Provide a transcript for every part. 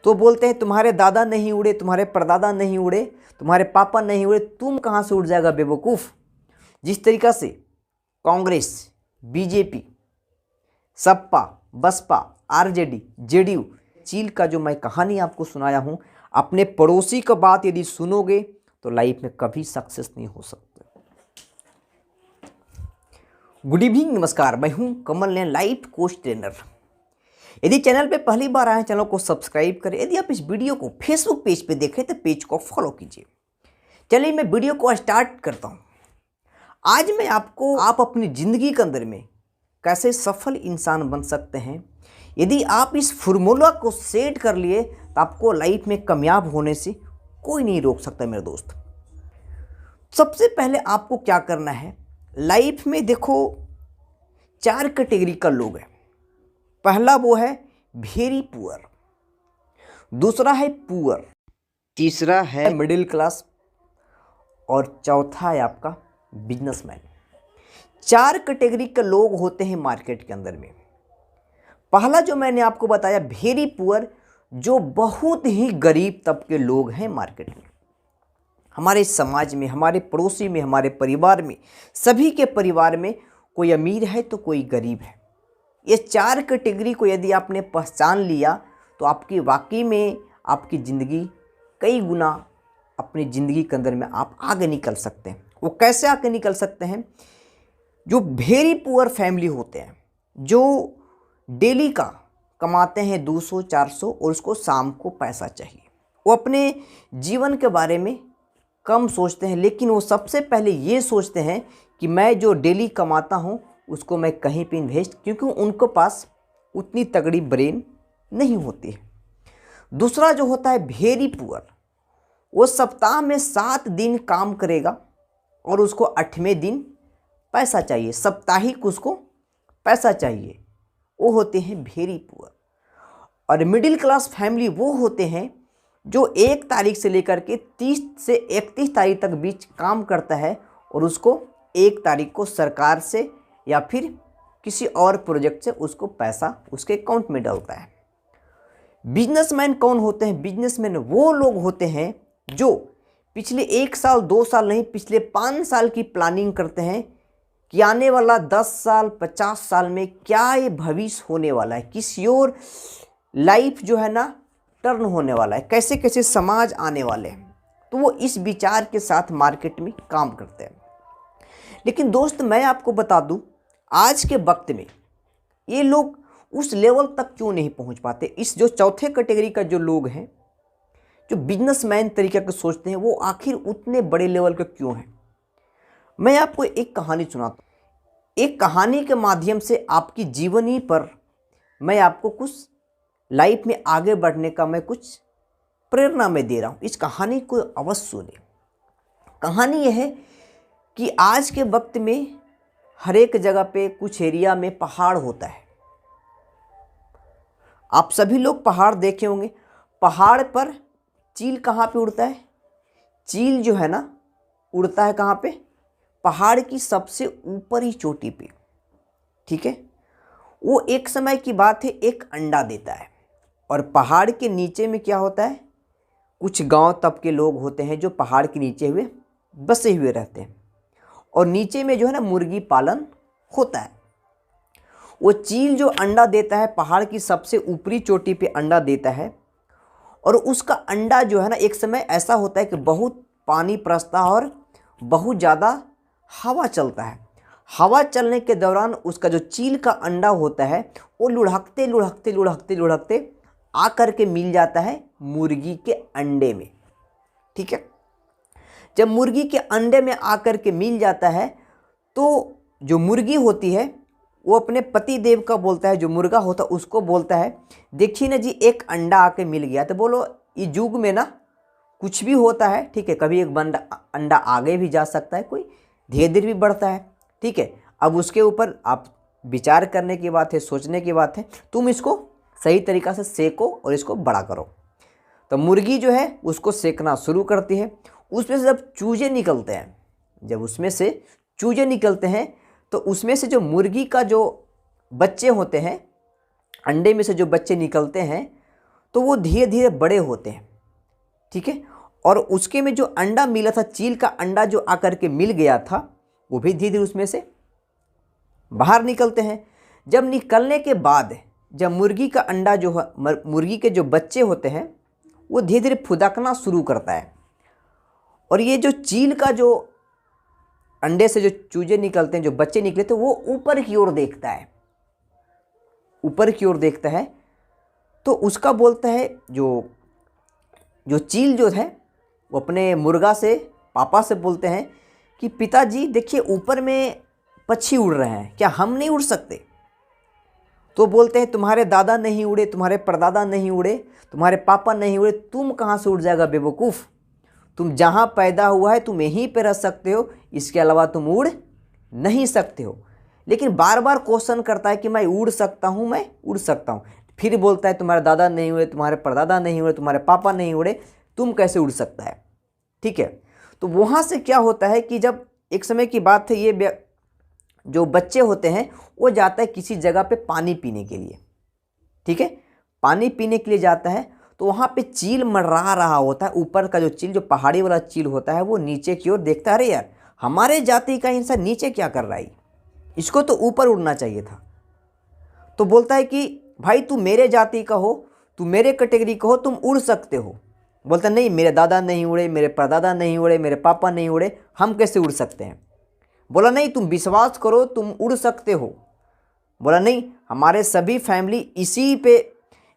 तो बोलते हैं तुम्हारे दादा नहीं उड़े, तुम्हारे परदादा नहीं उड़े, तुम्हारे पापा नहीं उड़े, तुम कहाँ से उड़ जाएगा बेवकूफ़। जिस तरीक़ा से Congress, BJP, Sapa, Basapa, RJD, JDU, चील का जो मैं कहानी आपको सुनाया हूँ, अपने पड़ोसी का बात यदि सुनोगे तो लाइफ में कभी सक्सेस नहीं हो सकते। गुड इवनिंग, नमस्कार, मैं हूँ कमल ने, लाइफ कोच ट्रेनर। यदि चैनल पे पहली बार आए चैनल को सब्सक्राइब करें। यदि आप इस वीडियो को फेसबुक पेज पे देखें तो पेज को फॉलो कीजिए। चलिए मैं वीडियो को स्टार्ट करता हूँ। आज मैं आप अपनी ज़िंदगी के अंदर में कैसे सफल इंसान बन सकते हैं, यदि आप इस फॉर्मूला को सेट कर लिए तो आपको लाइफ में कामयाब होने से कोई नहीं रोक सकता मेरे दोस्त। सबसे पहले आपको क्या करना है, लाइफ में देखो 4 कैटेगरी का लोग हैं। पहला वो है वेरी पुअर, दूसरा है पुअर, तीसरा है मिडिल क्लास और चौथा है आपका बिजनेसमैन। 4 कैटेगरी के लोग होते हैं मार्केट के अंदर में। पहला जो मैंने आपको बताया वेरी पुअर, जो बहुत ही गरीब तबके लोग हैं मार्केट में। हमारे समाज में, हमारे पड़ोसी में, हमारे परिवार में, सभी के परिवार में कोई अमीर है तो कोई गरीब है। ये 4 कैटेगरी को यदि आपने पहचान लिया तो आपकी वाकई में आपकी ज़िंदगी कई गुना अपनी ज़िंदगी के अंदर में आप आगे निकल सकते हैं। वो कैसे आगे निकल सकते हैं? जो वेरी पुअर फैमिली होते हैं, जो डेली का कमाते हैं 200-400 और उसको शाम को पैसा चाहिए, वो अपने जीवन के बारे में कम सोचते हैं, लेकिन वो सबसे पहले ये सोचते हैं कि मैं जो डेली कमाता हूँ उसको मैं कहीं पे इन्वेस्ट, क्योंकि उनके पास उतनी तगड़ी ब्रेन नहीं होती है। दूसरा जो होता है वेरी पुअर, वो सप्ताह में 7 दिन काम करेगा और उसको 8वें दिन पैसा चाहिए, साप्ताहिक उसको पैसा चाहिए। वो होते हैं वेरी पुअर। और मिडिल क्लास फैमिली वो होते हैं जो 1 तारीख से लेकर के 30 से 31 तारीख तक बीच काम करता है और उसको 1 तारीख को सरकार से या फिर किसी और प्रोजेक्ट से उसको पैसा उसके अकाउंट में डलता है। बिजनेसमैन कौन होते हैं? बिजनेसमैन वो लोग होते हैं जो पिछले 1 साल 2 साल नहीं, पिछले 5 साल की प्लानिंग करते हैं कि आने वाला 10 साल 50 साल में क्या ये भविष्य होने वाला है, किसी और लाइफ जो है ना टर्न होने वाला है, कैसे कैसे समाज आने वाले हैं। तो वो इस विचार के साथ मार्केट में काम करते हैं। लेकिन दोस्त मैं आपको बता दूं, आज के वक्त में ये लोग उस लेवल तक क्यों नहीं पहुंच पाते। इस जो चौथे कैटेगरी का जो लोग हैं, जो बिजनेसमैन तरीके के सोचते हैं, वो आखिर उतने बड़े लेवल के क्यों हैं। मैं आपको एक कहानी सुनाता हूँ। एक कहानी के माध्यम से आपकी जीवनी पर मैं आपको कुछ लाइफ में आगे बढ़ने का मैं कुछ प्रेरणा में दे रहा हूँ। इस कहानी को अवश्य सुने। कहानी यह है कि आज के वक्त में हर एक जगह पे कुछ एरिया में पहाड़ होता है। आप सभी लोग पहाड़ देखे होंगे। पहाड़ पर चील कहाँ पे उड़ता है? चील जो है ना उड़ता है कहाँ पे? पहाड़ की सबसे ऊपरी चोटी पे। ठीक है, वो एक समय की बात है, एक अंडा देता है। और पहाड़ के नीचे में क्या होता है, कुछ गांव तब के लोग होते हैं जो पहाड़ के नीचे हुए बसे हुए रहते हैं, और नीचे में जो है ना मुर्गी पालन होता है। वो चील जो अंडा देता है पहाड़ की सबसे ऊपरी चोटी पे अंडा देता है, और उसका अंडा जो है ना एक समय ऐसा होता है कि बहुत पानी बरसता है और बहुत ज़्यादा हवा चलता है। हवा चलने के दौरान उसका जो चील का अंडा होता है वो लुढ़कते लुढ़कते लुढ़कते लुढ़कते आकर के मिल जाता है मुर्गी के अंडे में। ठीक है, जब मुर्गी के अंडे में आकर के मिल जाता है तो जो मुर्गी होती है वो अपने पति देव का बोलता है, जो मुर्गा होता है उसको बोलता है, देखिए ना जी एक अंडा आके मिल गया। तो बोलो इस युग में ना कुछ भी होता है। ठीक है, कभी एक अंडा आगे भी जा सकता है, कोई धीरे धीरे भी बढ़ता है। ठीक है, अब उसके ऊपर आप विचार करने की बात है, सोचने की बात है। तुम इसको सही तरीक़ा से सेको और इसको बड़ा करो। तो मुर्गी जो है उसको सेकना शुरू करती है। उसमें से जब चूजे निकलते हैं, तो उसमें से जो मुर्गी का जो बच्चे होते हैं, अंडे में से जो बच्चे निकलते हैं, तो वो धीरे धीरे बड़े होते हैं, ठीक है। और उसके में जो अंडा मिला था, चील का अंडा जो आकर के मिल गया था, वो भी धीरे धीरे उसमें से बाहर निकलते हैं। जब निकलने के बाद जब मुर्गी का अंडा जो है, मुर्गी के जो बच्चे होते हैं, वो धीरे धीरे फुदकना शुरू करता है। और ये जो चील का जो अंडे से जो चूजे निकलते हैं, जो बच्चे निकले थे, वो ऊपर की ओर देखता है, ऊपर की ओर देखता है। तो उसका बोलता है, जो चील जो है, वो अपने मुर्गा से, पापा से बोलते हैं कि पिताजी देखिए ऊपर में पक्षी उड़ रहे हैं, क्या हम नहीं उड़ सकते? तो बोलते हैं तुम्हारे दादा नहीं उड़े, तुम्हारे परदादा नहीं उड़े, तुम्हारे पापा नहीं उड़े, तुम कहाँ से उड़ जाएगा बेवकूफ़? तुम जहाँ पैदा हुआ है तुम यहीं पे रह सकते हो, इसके अलावा तुम उड़ नहीं सकते हो। लेकिन बार बार क्वेश्चन करता है कि मैं उड़ सकता हूँ, मैं उड़ सकता हूँ। फिर बोलता है तुम्हारे दादा नहीं उड़े, तुम्हारे परदादा नहीं उड़े, तुम्हारे पापा नहीं उड़े, तुम कैसे उड़ सकता है? ठीक है। तो वहाँ से क्या होता है कि जब एक समय की बात है, ये जो बच्चे होते हैं वो जाता है किसी जगह पे पानी पीने के लिए, ठीक है। पानी पीने के लिए जाता है, तो वहाँ पे चील मंडरा रहा होता है। ऊपर का जो चील, जो पहाड़ी वाला चील होता है, वो नीचे की ओर देखता है, अरे यार हमारे जाति का इंसान नीचे क्या कर रहा है, इसको तो ऊपर उड़ना चाहिए था। तो बोलता है कि भाई तू मेरे जाति का हो, तू मेरे कैटेगरी का हो, तुम उड़ सकते हो। बोलता नहीं, मेरे दादा नहीं उड़े, मेरे परदादा नहीं उड़े, मेरे पापा नहीं उड़े, हम कैसे उड़ सकते हैं? बोला नहीं, तुम विश्वास करो, तुम उड़ सकते हो। बोला नहीं, हमारे सभी फैमिली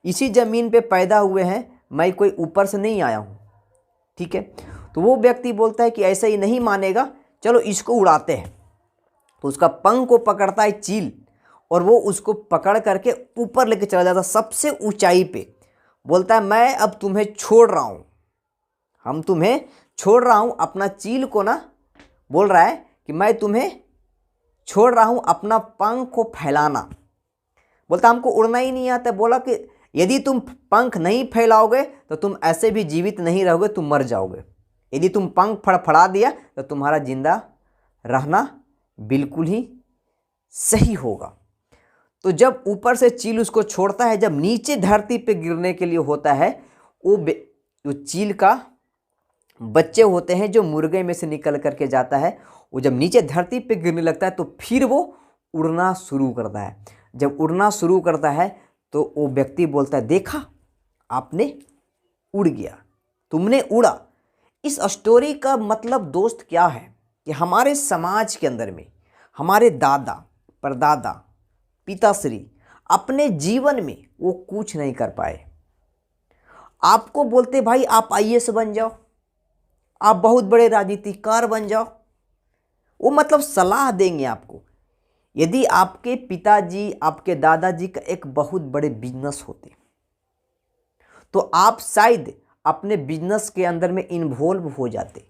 इसी ज़मीन पे पैदा हुए हैं, मैं कोई ऊपर से नहीं आया हूँ, ठीक है। तो वो व्यक्ति बोलता है कि ऐसा ही नहीं मानेगा, चलो इसको उड़ाते हैं। तो उसका पंख को पकड़ता है चील, और वो उसको पकड़ करके ऊपर लेके चला जाता सबसे ऊंचाई पे। बोलता है मैं अब तुम्हें छोड़ रहा हूँ, हम तुम्हें छोड़ रहा हूँ। अपना चील को ना बोल रहा है कि मैं तुम्हें छोड़ रहा हूँ, अपना पंख को फैलाना। बोलता हमको उड़ना ही नहीं आता। बोला कि यदि तुम पंख नहीं फैलाओगे तो तुम ऐसे भी जीवित नहीं रहोगे, तुम मर जाओगे। यदि तुम पंख फड़फड़ा दिया तो तुम्हारा जिंदा रहना बिल्कुल ही सही होगा। तो जब ऊपर से चील उसको छोड़ता है, जब नीचे धरती पे गिरने के लिए होता है, वो जो चील का बच्चे होते हैं, जो मुर्गे में से निकल करके जाता है, वो जब नीचे धरती पे गिरने लगता है तो फिर वो उड़ना शुरू करता है। जब उड़ना शुरू करता है तो वो व्यक्ति बोलता है देखा, आपने उड़ गया, तुमने उड़ा। इस स्टोरी का मतलब दोस्त क्या है कि हमारे समाज के अंदर में हमारे दादा परदादा पिताश्री अपने जीवन में वो कुछ नहीं कर पाए। आपको बोलते भाई आप आईएएस बन जाओ, आप बहुत बड़े राजनीतिकार बन जाओ, वो मतलब सलाह देंगे आपको। यदि आपके पिताजी आपके दादाजी का एक बहुत बड़े बिजनेस होते तो आप शायद अपने बिजनेस के अंदर में इन्वॉल्व हो जाते।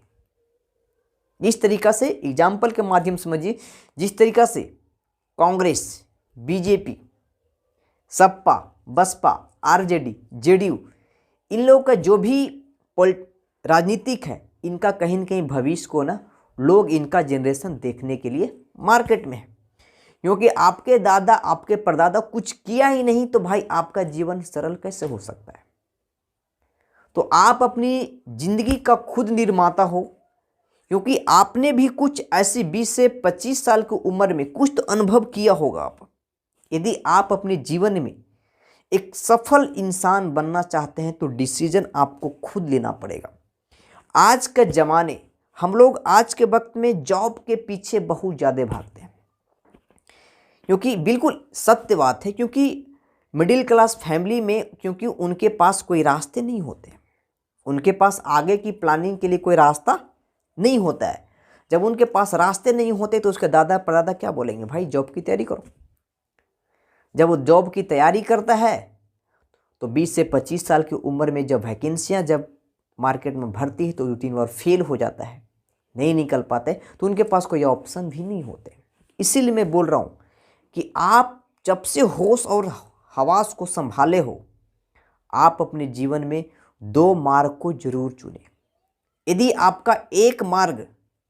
जिस तरीका से एग्जाम्पल के माध्यम से समझिए, जिस तरीका से Congress, BJP, Sapa, Basapa, RJD, JDU, इन लोगों का जो भी राजनीतिक है, इनका कहीं न कहीं भविष्य को ना लोग, इनका जनरेशन देखने के लिए मार्केट में है। क्योंकि आपके दादा आपके परदादा कुछ किया ही नहीं तो भाई आपका जीवन सरल कैसे हो सकता है? तो आप अपनी जिंदगी का खुद निर्माता हो, क्योंकि आपने भी कुछ ऐसी 20 से 25 साल की उम्र में कुछ तो अनुभव किया होगा आप। यदि आप अपने जीवन में एक सफल इंसान बनना चाहते हैं तो डिसीजन आपको खुद लेना पड़ेगा। आज के ज़माने हम लोग आज के वक्त में जॉब के पीछे बहुत ज़्यादा भागते हैं, क्योंकि बिल्कुल सत्य बात है, क्योंकि मिडिल क्लास फैमिली में क्योंकि उनके पास कोई रास्ते नहीं होते, उनके पास आगे की प्लानिंग के लिए कोई रास्ता नहीं होता है। जब उनके पास रास्ते नहीं होते तो उसके दादा परदादा क्या बोलेंगे, भाई जॉब की तैयारी करो। जब वो जॉब की तैयारी करता है तो 20 से 25 साल की उम्र में जब वैकेंसियाँ जब मार्केट में भरती है तो 2-3 बार फेल हो जाता है, नहीं निकल पाते, तो उनके पास कोई ऑप्शन भी नहीं होते। इसीलिए मैं बोल रहा हूँ कि आप जब से होश और हवास को संभाले हो, आप अपने जीवन में 2 मार्ग को जरूर चुनें। यदि आपका एक मार्ग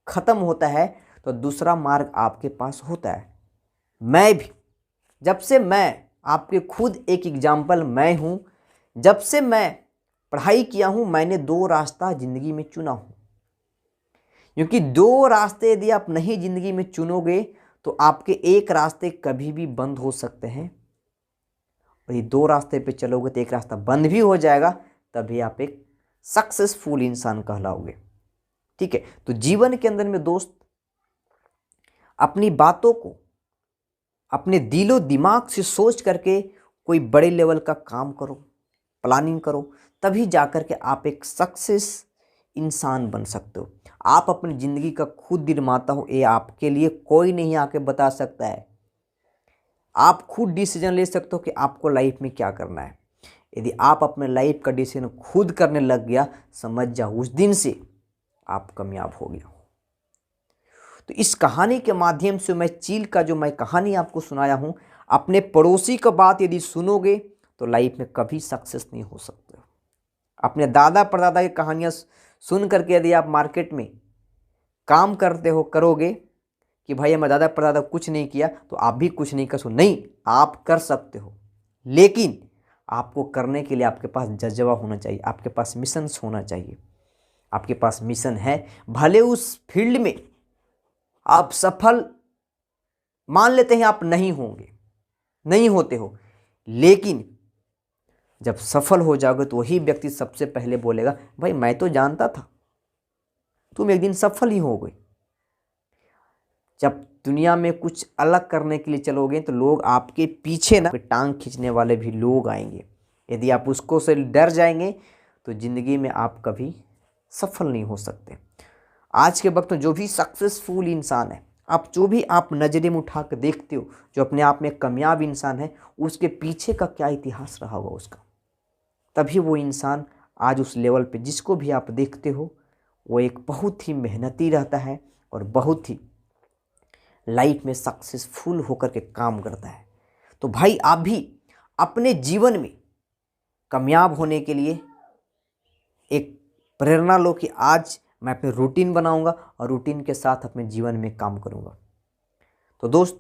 खत्म होता है तो दूसरा मार्ग आपके पास होता है। मैं भी, जब से मैं आपके खुद एक एग्जाम्पल मैं हूँ, जब से मैं पढ़ाई किया हूँ मैंने 2 रास्ता ज़िंदगी में चुना हूँ, क्योंकि 2 रास्ते यदि आप नहीं ज़िंदगी में चुनोगे तो आपके एक रास्ते कभी भी बंद हो सकते हैं, और ये 2 रास्ते पे चलोगे तो एक रास्ता बंद भी हो जाएगा, तभी आप एक सक्सेसफुल इंसान कहलाओगे। ठीक है, तो जीवन के अंदर में दोस्त अपनी बातों को अपने दिलो दिमाग से सोच करके कोई बड़े लेवल का काम करो, प्लानिंग करो, तभी जाकर के आप एक सक्सेस इंसान बन सकते हो। आप अपनी ज़िंदगी का खुद निर्माता हो, ये आपके लिए कोई नहीं आके बता सकता है। आप खुद डिसीजन ले सकते हो कि आपको लाइफ में क्या करना है। यदि आप अपने लाइफ का डिसीजन खुद करने लग गया, समझ जाओ उस दिन से आप कामयाब हो गया। तो इस कहानी के माध्यम से मैं चील का जो मैं कहानी आपको सुनाया हूँ, अपने पड़ोसी का बात यदि सुनोगे तो लाइफ में कभी सक्सेस नहीं हो सकते। अपने दादा परदादा की कहानियाँ सुन करके यदि आप मार्केट में काम करते हो, करोगे कि भाई हमारे दादा परदादा कुछ नहीं किया तो आप भी कुछ नहीं कर सकते। नहीं, आप कर सकते हो, लेकिन आपको करने के लिए आपके पास जज्बा होना चाहिए, आपके पास मिशंस होना चाहिए। आपके पास मिशन है, भले उस फील्ड में आप सफल मान लेते हैं आप नहीं होंगे, नहीं होते हो, लेकिन जब सफल हो जाओगे तो वही व्यक्ति सबसे पहले बोलेगा भाई मैं तो जानता था तुम एक दिन सफल ही होगे। जब दुनिया में कुछ अलग करने के लिए चलोगे तो लोग आपके पीछे ना टांग खींचने वाले भी लोग आएंगे। यदि आप उसको से डर जाएंगे तो ज़िंदगी में आप कभी सफल नहीं हो सकते। आज के वक्त में जो भी सक्सेसफुल इंसान है, आप जो भी आप नज़रें में उठा कर देखते हो, जो अपने आप में कामयाब इंसान है, उसके पीछे का क्या इतिहास रहा होगा उसका, तभी वो इंसान आज उस लेवल पे जिसको भी आप देखते हो वो एक बहुत ही मेहनती रहता है और बहुत ही लाइफ में सक्सेसफुल होकर के काम करता है। तो भाई आप भी अपने जीवन में कामयाब होने के लिए एक प्रेरणा लो कि आज मैं अपने रूटीन बनाऊंगा और रूटीन के साथ अपने जीवन में काम करूंगा। तो दोस्त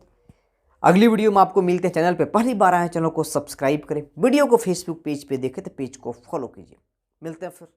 अगली वीडियो में आपको मिलते हैं। चैनल पे पहली बार आए चैनल को सब्सक्राइब करें, वीडियो को फेसबुक पेज पे देखें तो पेज को फॉलो कीजिए। मिलते हैं फिर।